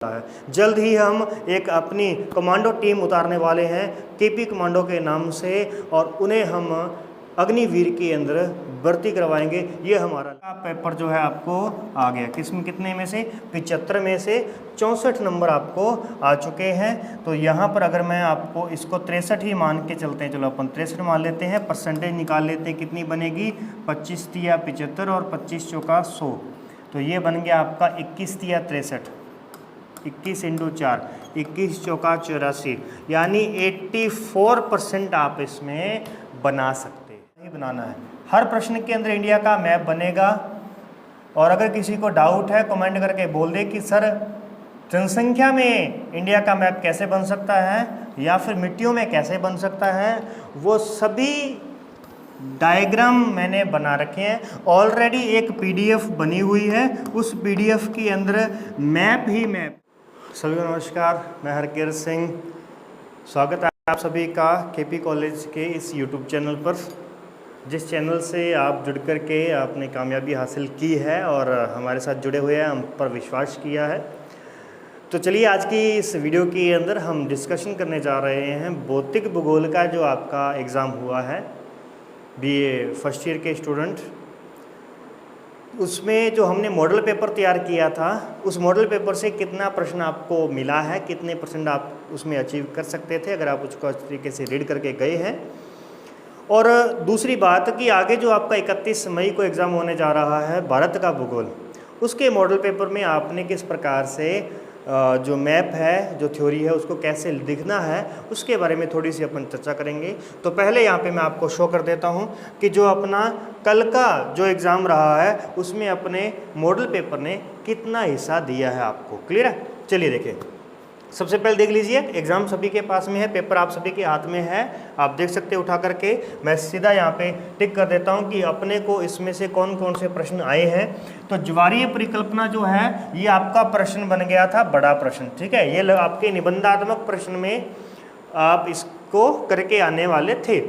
है। जल्द ही हम एक अपनी कमांडो टीम उतारने वाले हैं केपी कमांडो के नाम से, और उन्हें हम अग्निवीर के अंदर भर्ती करवाएंगे। ये हमारा पेपर जो है आपको आ गया, किसमें कितने में से 75 में से 64 नंबर आपको आ चुके हैं। तो यहाँ पर अगर मैं आपको इसको 63 ही मान के चलते हैं, चलो अपन 63 मान लेते हैं, परसेंटेज निकाल लेते हैं कितनी बनेगी, 25 तिया 75 और 25 चौका 100, तो ये बन गया आपका 21 तिया 63, 21 × 4, 21 चौका 84, यानी 84% आप इसमें बना सकते हैं। ही बनाना है, हर प्रश्न के अंदर इंडिया का मैप बनेगा। और अगर किसी को डाउट है कमेंट करके बोल दे कि सर जनसंख्या में इंडिया का मैप कैसे बन सकता है या फिर मिट्टियों में कैसे बन सकता है, वो सभी डायग्राम मैंने बना रखे हैं। ऑलरेडी एक पीडीएफ बनी हुई है, उस पीडीएफ के अंदर मैप ही मैप। सभी को नमस्कार, मैं हरकिरत सिंह, स्वागत है आप सभी का केपी कॉलेज के इस यूट्यूब चैनल पर, जिस चैनल से आप जुड़ कर के आपने कामयाबी हासिल की है और हमारे साथ जुड़े हुए हैं, हम पर विश्वास किया है। तो चलिए आज की इस वीडियो के अंदर हम डिस्कशन करने जा रहे हैं भौतिक भूगोल का जो आपका एग्ज़ाम हुआ है बीए फर्स्ट ईयर के स्टूडेंट, उसमें जो हमने मॉडल पेपर तैयार किया था, उस मॉडल पेपर से कितना प्रश्न आपको मिला है, कितने % आप उसमें अचीव कर सकते थे अगर आप उसको अच्छी तरीके से रीड करके गए हैं। और दूसरी बात कि आगे जो आपका 31 मई को एग्ज़ाम होने जा रहा है भारत का भूगोल, उसके मॉडल पेपर में आपने किस प्रकार से जो मैप है, जो थ्योरी है, उसको कैसे लिखना है, उसके बारे में थोड़ी सी अपन चर्चा करेंगे। तो पहले यहाँ पे मैं आपको शो कर देता हूँ कि जो अपना कल का जो एग्ज़ाम रहा है उसमें अपने मॉडल पेपर ने कितना हिस्सा दिया है आपको। क्लियर है? चलिए देखें, सबसे पहले देख लीजिए, एग्ज़ाम सभी के पास में है, पेपर आप सभी के हाथ में है, आप देख सकते हैं उठा करके। मैं सीधा यहाँ पे टिक कर देता हूँ कि अपने को इसमें से कौन कौन से प्रश्न आए हैं। तो ज्वारीय परिकल्पना जो है ये आपका प्रश्न बन गया था बड़ा प्रश्न, ठीक है। ये आपके निबंधात्मक प्रश्न में आप इसको करके आने वाले थे।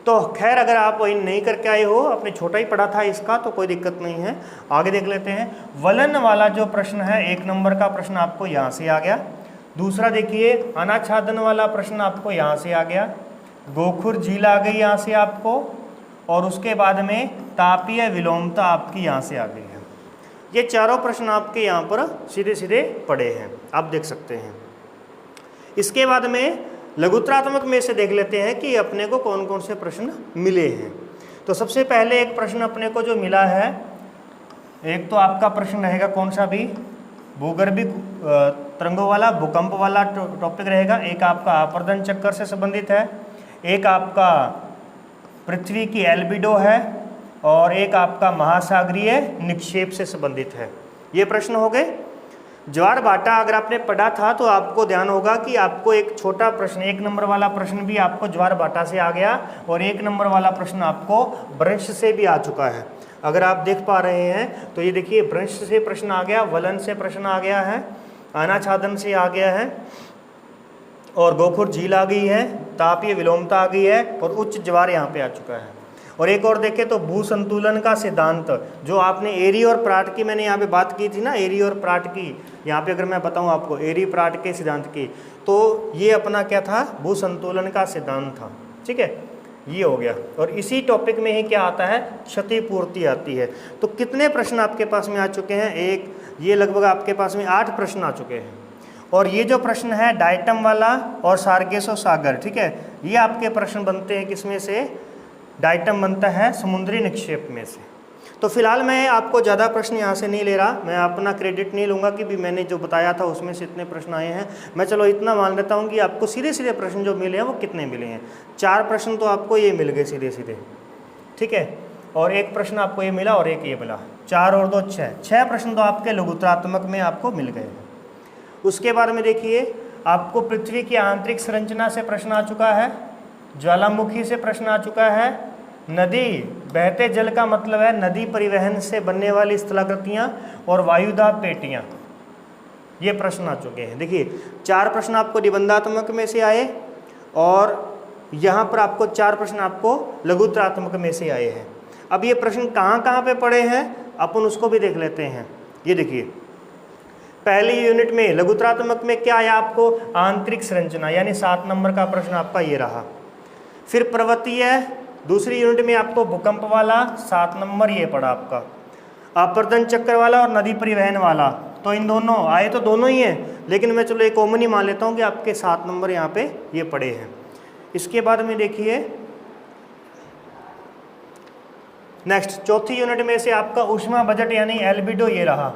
तो खैर अगर आप वही नहीं करके आए हो, आपने छोटा ही पढ़ा था इसका, तो कोई दिक्कत नहीं है। आगे देख लेते हैं, वलन वाला जो प्रश्न है 1 नंबर का प्रश्न आपको यहाँ से आ गया। दूसरा देखिए अनाच्छादन वाला प्रश्न आपको यहाँ से आ गया, गोखुर झील आ गई यहाँ से आपको, और उसके बाद में तापीय विलोमता आपकी यहाँ से आ गई है। ये चारों प्रश्न आपके यहाँ पर सीधे सीधे पड़े हैं, आप देख सकते हैं। इसके बाद में लघुत्तरात्मक में से देख लेते हैं कि अपने को कौन कौन से प्रश्न मिले हैं। तो सबसे पहले एक प्रश्न अपने को जो मिला है, एक तो आपका प्रश्न रहेगा कौन सा भी, भूगर्भीय तरंगों वाला, भूकंप वाला टॉपिक रहेगा। एक आपका आवर्धन चक्कर से संबंधित है, एक आपका पृथ्वी की एल्बिडो है, और एक आपका महासागरीय निक्षेप से संबंधित है। ये प्रश्न हो गए। ज्वार भाटा अगर आपने पढ़ा था तो आपको ध्यान होगा कि आपको एक छोटा प्रश्न, 1 नंबर वाला प्रश्न भी आपको ज्वार भाटा से आ गया, और 1 नंबर वाला प्रश्न आपको वृक्ष से भी आ चुका है। अगर आप देख पा रहे हैं तो ये देखिए, वृक्ष से प्रश्न आ गया, वलन से प्रश्न आ गया है, अनाच्छादन से आ गया है, और गोखुर झील आ गई है, तापीय विलोमता आ गई है, और उच्च ज्वार यहाँ पे आ चुका है। और एक और देखें तो भू संतुलन का सिद्धांत, जो आपने एरी और प्राट की मैंने यहाँ पे बात की थी ना, एरी और प्राट की, यहाँ पे अगर मैं बताऊँ आपको एरी प्राट के सिद्धांत की, तो ये अपना क्या था, भू संतुलन का सिद्धांत था, ठीक है। ये हो गया। और इसी टॉपिक में ही क्या आता है, क्षतिपूर्ति आती है। तो कितने प्रश्न आपके पास में आ चुके हैं, एक ये लगभग आपके पास में 8 प्रश्न आ चुके हैं। और ये जो प्रश्न है डायटम वाला और सार्गेसो सागर, ठीक है, ये आपके प्रश्न बनते हैं किसमें से, डायटम बनता है समुद्री निक्षेप में से। तो फिलहाल मैं आपको ज़्यादा प्रश्न यहाँ से नहीं ले रहा, मैं अपना क्रेडिट नहीं लूँगा कि भी मैंने जो बताया था उसमें से इतने प्रश्न आए हैं। मैं चलो इतना मान लेता हूँ कि आपको सीधे सीधे प्रश्न जो मिले हैं वो कितने मिले हैं। 4 प्रश्न तो आपको ये मिल गए सीधे सीधे, ठीक है, और 1 प्रश्न आपको ये मिला और 1 ये मिला, 4 और 2 6 प्रश्न तो आपके लघुत्तरात्मक में आपको मिल गए हैं। उसके बाद में देखिए आपको पृथ्वी की आंतरिक संरचना से प्रश्न आ चुका है, ज्वालामुखी से प्रश्न आ चुका है, नदी बहते जल का मतलब है नदी परिवहन से बनने वाली स्थलाकृतियाँ, और वायुदाब पेटियाँ, ये प्रश्न आ चुके हैं। देखिए 4 प्रश्न आपको निबंधात्मक में से आए, और यहाँ पर आपको 4 प्रश्न आपको लघुत्तरात्मक में से आए हैं। अब ये प्रश्न कहाँ कहाँ पे पड़े हैं अपन उसको भी देख लेते हैं। ये देखिए पहली यूनिट में लघुत्रात्मक में क्या आया आपको, आंतरिक संरचना, यानी 7 नंबर का प्रश्न आपका ये रहा। फिर पर्वतीय, दूसरी यूनिट में आपको भूकंप वाला 7 नंबर ये पड़ा आपका, आवर्तन चक्र वाला और नदी परिवहन वाला। तो इन दोनों आए तो दोनों ही हैं, लेकिन मैं चलो एक कॉमन ही मान लेता हूँ कि आपके 7 नंबर यहाँ पे ये पड़े हैं। इसके बाद में देखिए नेक्स्ट, चौथी यूनिट में से आपका ऊष्मा बजट यानी एल्बिडो ये रहा,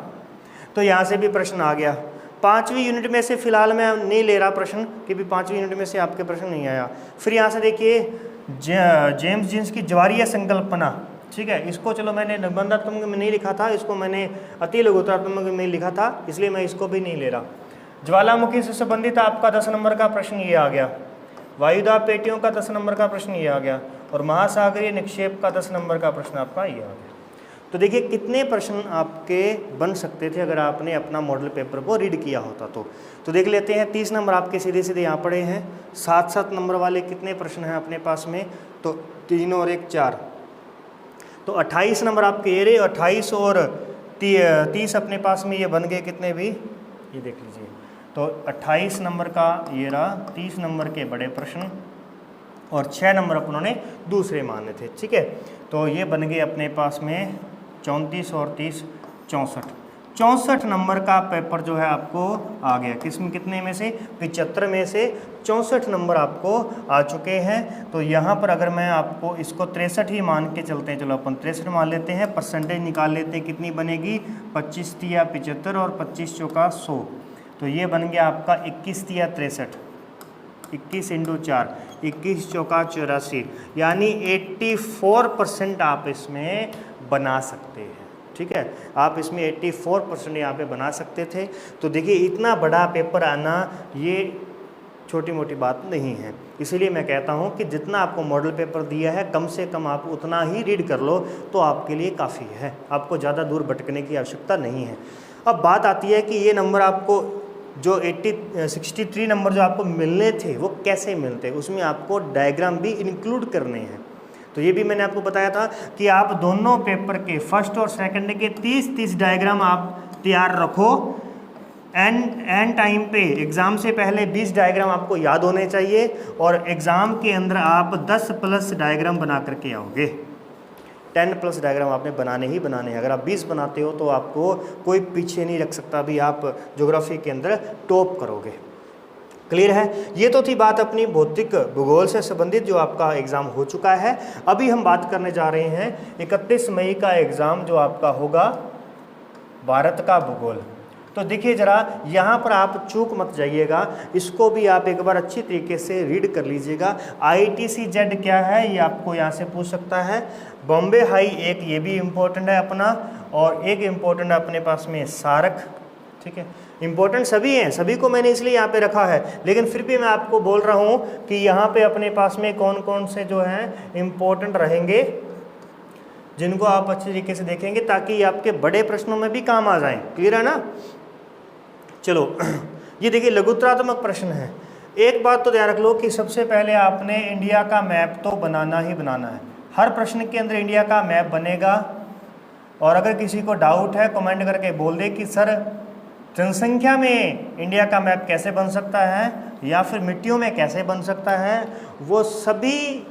तो यहाँ से भी प्रश्न आ गया। 5वीं यूनिट में से फिलहाल मैं नहीं ले रहा प्रश्न, क्योंकि 5वीं यूनिट में से आपके प्रश्न नहीं आया। फिर यहाँ से देखिए जेम्स जीन्स की ज्वारीय संकल्पना, ठीक है, इसको चलो मैंने निबंधात्मक में नहीं लिखा था, इसको मैंने अति लघुत्रात्मक में लिखा था, इसलिए मैं इसको भी नहीं ले रहा। ज्वालामुखी से संबंधित आपका 10 नंबर का प्रश्न ये आ गया, वायुदाब पेटियों का 10 नंबर का प्रश्न ये आ गया, और महासागरीय निक्षेप का 10 नंबर का प्रश्न आपका ये आ गया। तो देखिए कितने प्रश्न आपके बन सकते थे अगर आपने अपना मॉडल पेपर को रीड किया होता तो देख लेते हैं। 30 नंबर आपके सीधे सीधे यहाँ पड़े हैं। 7-7 नंबर वाले कितने प्रश्न हैं अपने पास में, तो 3 और 1 4, तो 28 नंबर आपके ये रहे। 28 और 30 अपने पास में ये बन गए कितने भी, ये देख लीजिए। तो 28 नंबर का ये रहा, 30 नंबर के बड़े प्रश्न और 6 नंबर अपनों ने दूसरे माने थे, ठीक है। तो ये बन गए अपने पास में 34 और 30 64 नंबर का पेपर जो है आपको आ गया। किसमें कितने में से, 75 में से 64 नंबर आपको आ चुके हैं। तो यहाँ पर अगर मैं आपको इसको 63 ही मान के चलते हैं, चलो अपन 63 मान लेते हैं, परसेंटेज निकाल लेते हैं कितनी बनेगी, 25 तिया 75 और 25 चौका 100, तो ये बन गया आपका 21 तिया 63, 21 × 4, 21 चौका 84, यानी 84% आप इसमें बना सकते हैं, ठीक है। आप इसमें 84% यहाँ पे बना सकते थे। तो देखिए इतना बड़ा पेपर आना ये छोटी मोटी बात नहीं है, इसीलिए मैं कहता हूँ कि जितना आपको मॉडल पेपर दिया है कम से कम आप उतना ही रीड कर लो तो आपके लिए काफ़ी है, आपको ज़्यादा दूर भटकने की आवश्यकता नहीं है। अब बात आती है कि ये नंबर आपको जो 63 नंबर जो आपको मिलने थे वो कैसे मिलते, उसमें आपको डायग्राम भी इंक्लूड करने हैं। तो ये भी मैंने आपको बताया था कि आप दोनों पेपर के फर्स्ट और सेकंड के 30-30 डायग्राम आप तैयार रखो। एंड टाइम पे एग्ज़ाम से पहले 20 डायग्राम आपको याद होने चाहिए और एग्ज़ाम के अंदर आप 10+ डायग्राम बना करके आओगे। 10+ डायग्राम आपने बनाने ही बनाने हैं। अगर आप 20 बनाते हो तो आपको कोई पीछे नहीं रख सकता, भी आप ज्योग्राफी के अंदर टॉप करोगे। क्लियर है। ये तो थी बात अपनी भौतिक भूगोल से संबंधित जो आपका एग्ज़ाम हो चुका है। अभी हम बात करने जा रहे हैं 31 मई का एग्ज़ाम जो आपका होगा भारत का भूगोल। तो देखिए ज़रा यहाँ पर आप चूक मत जाइएगा, इसको भी आप एक बार अच्छी तरीके से रीड कर लीजिएगा। ITCZ क्या है ये आपको यहाँ से पूछ सकता है। बॉम्बे हाई एक ये भी इम्पोर्टेंट है अपना, और एक इम्पोर्टेंट अपने पास में सारक, ठीक है। इम्पोर्टेंट सभी हैं, सभी को मैंने इसलिए यहाँ पे रखा है, लेकिन फिर भी मैं आपको बोल रहा हूँ कि यहाँ पे अपने पास में कौन कौन से जो हैं इम्पोर्टेंट रहेंगे जिनको आप अच्छी तरीके से देखेंगे ताकि आपके बड़े प्रश्नों में भी काम आ जाएं। क्लियर है ना। चलो ये देखिए लघुत्रात्मक प्रश्न है। एक बात तो ध्यान रख लो कि सबसे पहले आपने इंडिया का मैप तो बनाना ही बनाना है। हर प्रश्न के अंदर इंडिया का मैप बनेगा, और अगर किसी को डाउट है कमेंट करके बोल दे कि सर जनसंख्या में इंडिया का मैप कैसे बन सकता है या फिर मिट्टियों में कैसे बन सकता है, वो सभी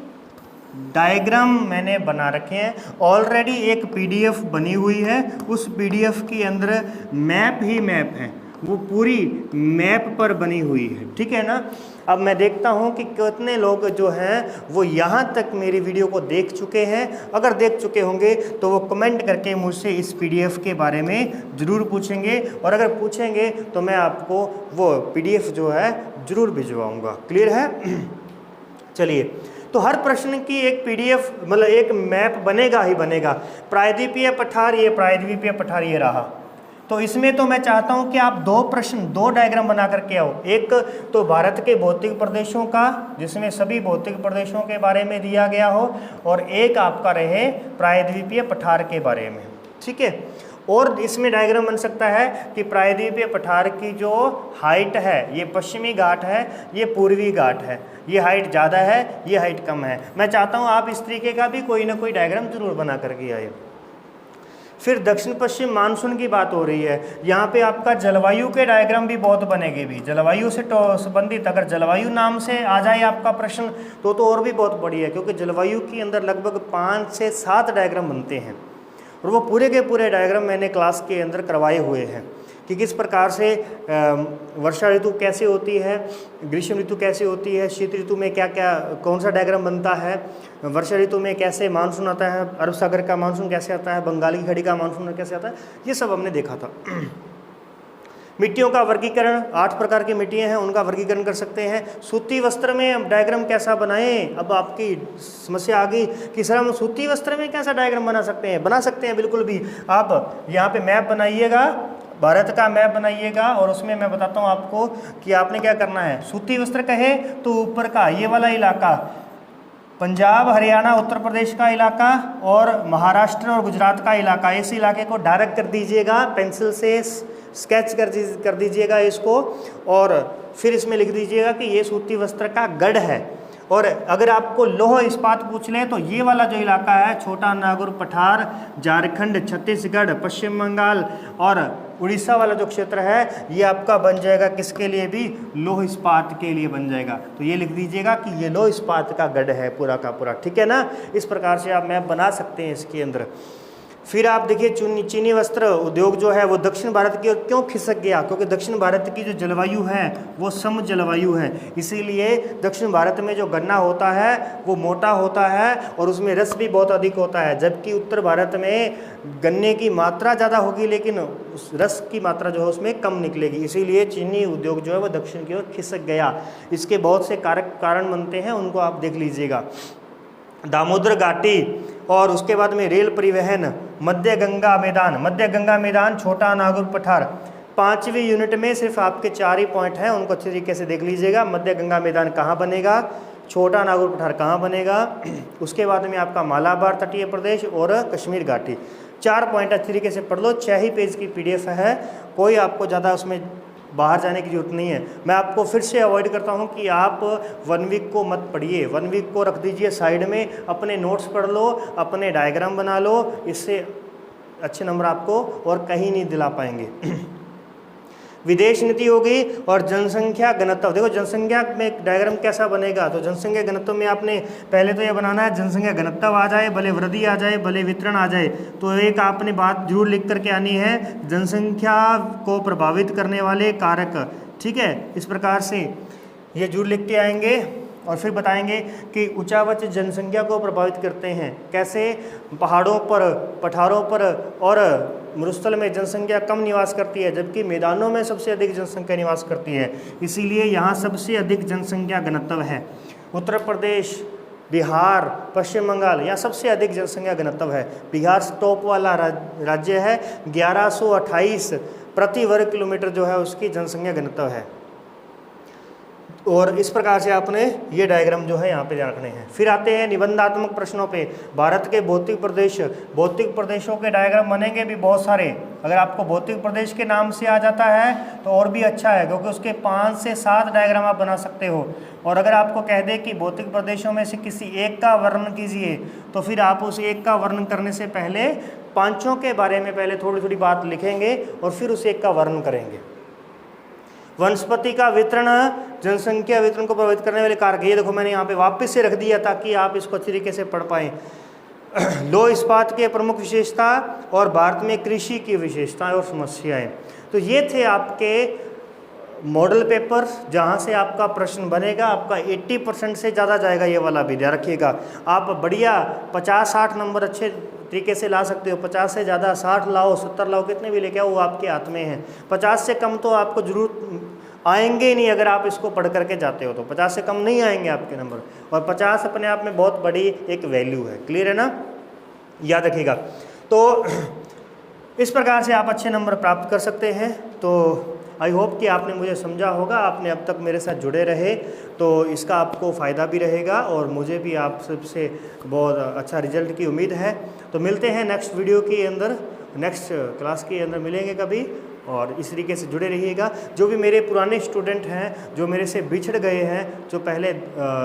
डायग्राम मैंने बना रखे हैं। ऑलरेडी एक PDF बनी हुई है, उस PDF के अंदर मैप ही मैप है, वो पूरी मैप पर बनी हुई है, ठीक है ना। अब मैं देखता हूं कि कितने लोग जो हैं वो यहाँ तक मेरी वीडियो को देख चुके हैं। अगर देख चुके होंगे तो वो कमेंट करके मुझसे इस PDF के बारे में ज़रूर पूछेंगे, और अगर पूछेंगे तो मैं आपको वो PDF जो है ज़रूर भिजवाऊँगा। क्लियर है। चलिए, तो हर प्रश्न की एक PDF मतलब एक मैप बनेगा ही बनेगा। प्रायद्वीपीय पठार, ये प्रायद्वीपीय पठार ये रहा। तो इसमें तो मैं चाहता हूं कि आप दो डायग्राम बना करके आओ। एक तो भारत के भौतिक प्रदेशों का जिसमें सभी भौतिक प्रदेशों के बारे में दिया गया हो, और एक आपका रहे प्रायद्वीपीय पठार के बारे में, ठीक है। और इसमें डायग्राम बन सकता है कि प्रायद्वीपीय पठार की जो हाइट है ये पश्चिमी घाट है, ये पूर्वी घाट है, ये हाइट ज़्यादा है, ये हाइट कम है। मैं चाहता हूँ आप इस तरीके का भी कोई ना कोई डायग्राम जरूर बना करके आए। फिर दक्षिण पश्चिम मानसून की बात हो रही है। यहाँ पे आपका जलवायु के डायग्राम भी बहुत बनेंगे भी, जलवायु से संबंधित अगर जलवायु नाम से आ जाए आपका प्रश्न तो और भी बहुत बढ़िया है, क्योंकि जलवायु के अंदर लगभग 5 से 7 डायग्राम बनते हैं और वो पूरे के पूरे डायग्राम मैंने क्लास के अंदर करवाए हुए हैं कि किस प्रकार से वर्षा ऋतु कैसे होती है, ग्रीष्म ऋतु कैसे होती है, शीत ऋतु में क्या क्या कौन सा डायग्राम बनता है, वर्षा ऋतु में कैसे मानसून आता है, अरब सागर का मानसून कैसे आता है, बंगाल की खाड़ी का मानसून कैसे आता है, ये सब हमने देखा था। मिट्टियों का वर्गीकरण, 8 प्रकार की मिट्टियाँ हैं, उनका वर्गीकरण कर सकते हैं। सूती वस्त्र में डायग्राम कैसा बनाएं, अब आपकी समस्या आ गई कि सर हम सूती वस्त्र में कैसा डायग्राम बना सकते हैं। बना सकते हैं बिल्कुल भी। आप यहाँ पे मैप बनाइएगा, भारत का मैप बनाइएगा और उसमें मैं बताता हूँ आपको कि आपने क्या करना है। सूती वस्त्र कहे तो ऊपर का ये वाला इलाका पंजाब, हरियाणा, उत्तर प्रदेश का इलाका और महाराष्ट्र और गुजरात का इलाका, इस इलाके को डायरेक्ट कर दीजिएगा, पेंसिल से स्केच कर दीजिएगा इसको और फिर इसमें लिख दीजिएगा कि ये सूती वस्त्र का गढ़ है। और अगर आपको लौह इस्पात पूछ लें तो ये वाला जो इलाका है, छोटा नागौर, पठार, झारखंड, छत्तीसगढ़, पश्चिम बंगाल और उड़ीसा वाला जो क्षेत्र है, ये आपका बन जाएगा किसके लिए भी, लौह इस्पात के लिए बन जाएगा। तो ये लिख दीजिएगा कि ये लौह इस्पात का गढ़ है पूरा का पूरा, ठीक है ना। इस प्रकार से आप मैप बना सकते हैं इसके अंदर। फिर आप देखिए चीनी वस्त्र उद्योग जो है वो दक्षिण भारत की ओर क्यों खिसक गया, क्योंकि दक्षिण भारत की जो जलवायु है वो सम जलवायु है, इसीलिए दक्षिण भारत में जो गन्ना होता है वो मोटा होता है और उसमें रस भी बहुत अधिक होता है, जबकि उत्तर भारत में गन्ने की मात्रा ज़्यादा होगी लेकिन उस रस की मात्रा जो है उसमें कम निकलेगी, इसीलिए चीनी उद्योग जो है वो दक्षिण की ओर खिसक गया। इसके बहुत से कारण बनते हैं, उनको आप देख लीजिएगा। दामोदर घाटी और उसके बाद में रेल परिवहन, मध्य गंगा मैदान, छोटा नागौर, पठार। 5वीं यूनिट में सिर्फ आपके 4 ही पॉइंट हैं, उनको अच्छे तरीके से देख लीजिएगा। मध्य गंगा मैदान कहाँ बनेगा, छोटा नागौर पठार कहाँ बनेगा, उसके बाद में आपका मालाबार तटीय प्रदेश और कश्मीर घाटी। 4 पॉइंट अच्छे तरीके से पढ़ लो। 6 ही पेज की PDF है, कोई आपको ज़्यादा उसमें बाहर जाने की जरूरत नहीं है। मैं आपको फिर से अवॉइड करता हूं कि आप 1 वीक को मत पढ़िए, 1 वीक को रख दीजिए साइड में, अपने नोट्स पढ़ लो, अपने डायग्राम बना लो, इससे अच्छे नंबर आपको और कहीं नहीं दिला पाएंगे। विदेश नीति होगी और जनसंख्या घनत्व। देखो जनसंख्या में डायग्राम कैसा बनेगा, तो जनसंख्या घनत्व में आपने पहले तो ये बनाना है जनसंख्या घनत्व आ जाए, भले वृद्धि आ जाए, भले वितरण आ जाए, तो एक आपने बात जरूर लिख करके आनी है, जनसंख्या को प्रभावित करने वाले कारक, ठीक है। इस प्रकार से ये जरूर लिख के आएंगे और फिर बताएंगे कि उच्चावच जनसंख्या को प्रभावित करते हैं कैसे। पहाड़ों पर, पठारों पर और मरुस्थल में जनसंख्या कम निवास करती है, जबकि मैदानों में सबसे अधिक जनसंख्या निवास करती है, इसीलिए यहाँ सबसे अधिक जनसंख्या घनत्व है। उत्तर प्रदेश, बिहार, पश्चिम बंगाल, यहाँ सबसे अधिक जनसंख्या घनत्व है। बिहार टॉप वाला राज्य है, 1128 प्रति वर्ग किलोमीटर जो है उसकी जनसंख्या घनत्व है। और इस प्रकार से आपने ये डायग्राम जो है यहाँ पे ध्यान रखने हैं। फिर आते हैं निबंधात्मक प्रश्नों पे। भारत के भौतिक प्रदेशों के डायग्राम बनेंगे भी बहुत सारे। अगर आपको भौतिक प्रदेश के नाम से आ जाता है तो और भी अच्छा है, क्योंकि उसके 5 से 7 डायग्राम आप बना सकते हो। और अगर आपको कह दे कि भौतिक प्रदेशों में से किसी एक का वर्णन कीजिए, तो फिर आप उस एक का वर्णन करने से पहले 5 के बारे में पहले थोड़ी थोड़ी बात लिखेंगे और फिर उस एक का वर्णन करेंगे। वनस्पति का वितरण, जनसंख्या वितरण को प्रभावित करने वाले कारक। ये देखो मैंने यहाँ पे वापस से रख दिया ताकि आप इसको अच्छी तरीके से पढ़ पाएँ। लौह इस्पात के प्रमुख विशेषता और भारत में कृषि की विशेषताएं और समस्याएं। तो ये थे आपके मॉडल पेपर, जहाँ से आपका प्रश्न बनेगा। आपका 80% से ज़्यादा जाएगा ये वाला भी, ध्यान रखिएगा। आप बढ़िया 50-60 नंबर अच्छे तरीके से ला सकते हो। 50 से ज़्यादा 60 लाओ, 70 लाओ, कितने भी लेके आओ, वो आपके हाथ में है। 50 से कम तो आपको जरूर आएंगे ही नहीं अगर आप इसको पढ़ करके जाते हो तो। 50 से कम नहीं आएंगे आपके नंबर, और 50 अपने आप में बहुत बड़ी एक वैल्यू है। क्लियर है ना, याद रखिएगा। तो इस प्रकार से आप अच्छे नंबर प्राप्त कर सकते हैं। तो आई होप कि आपने मुझे समझा होगा, आपने अब तक मेरे साथ जुड़े रहे तो इसका आपको फ़ायदा भी रहेगा और मुझे भी आप सबसे बहुत अच्छा रिजल्ट की उम्मीद है। तो मिलते हैं नेक्स्ट वीडियो के अंदर, नेक्स्ट क्लास के अंदर मिलेंगे कभी। और इस तरीके से जुड़े रहिएगा। जो भी मेरे पुराने स्टूडेंट हैं, जो मेरे से बिछड़ गए हैं, जो पहले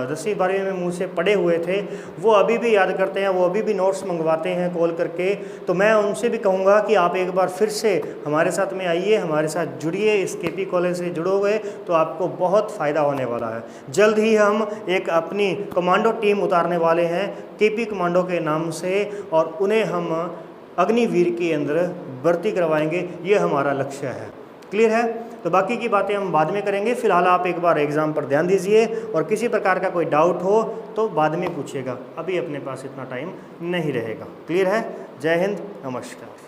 10वीं 12वीं में मुझसे पढ़े हुए थे, वो अभी भी याद करते हैं, वो अभी भी नोट्स मंगवाते हैं कॉल करके। तो मैं उनसे भी कहूँगा कि आप एक बार फिर से हमारे साथ में आइए, हमारे साथ जुड़िए, इस केपी कॉलेज से जुड़ोगे तो आपको बहुत फ़ायदा होने वाला है। जल्द ही हम एक अपनी कमांडो टीम उतारने वाले हैं केपी कमांडो के नाम से, और उन्हें हम अग्निवीर के अंदर भर्ती करवाएंगे। ये हमारा लक्ष्य है। क्लियर है? तो बाकी की बातें हम बाद में करेंगे। फिलहाल आप एक बार एग्ज़ाम पर ध्यान दीजिए, और किसी प्रकार का कोई डाउट हो तो बाद में पूछिएगा, अभी अपने पास इतना टाइम नहीं रहेगा। क्लियर है? जय हिंद, नमस्कार।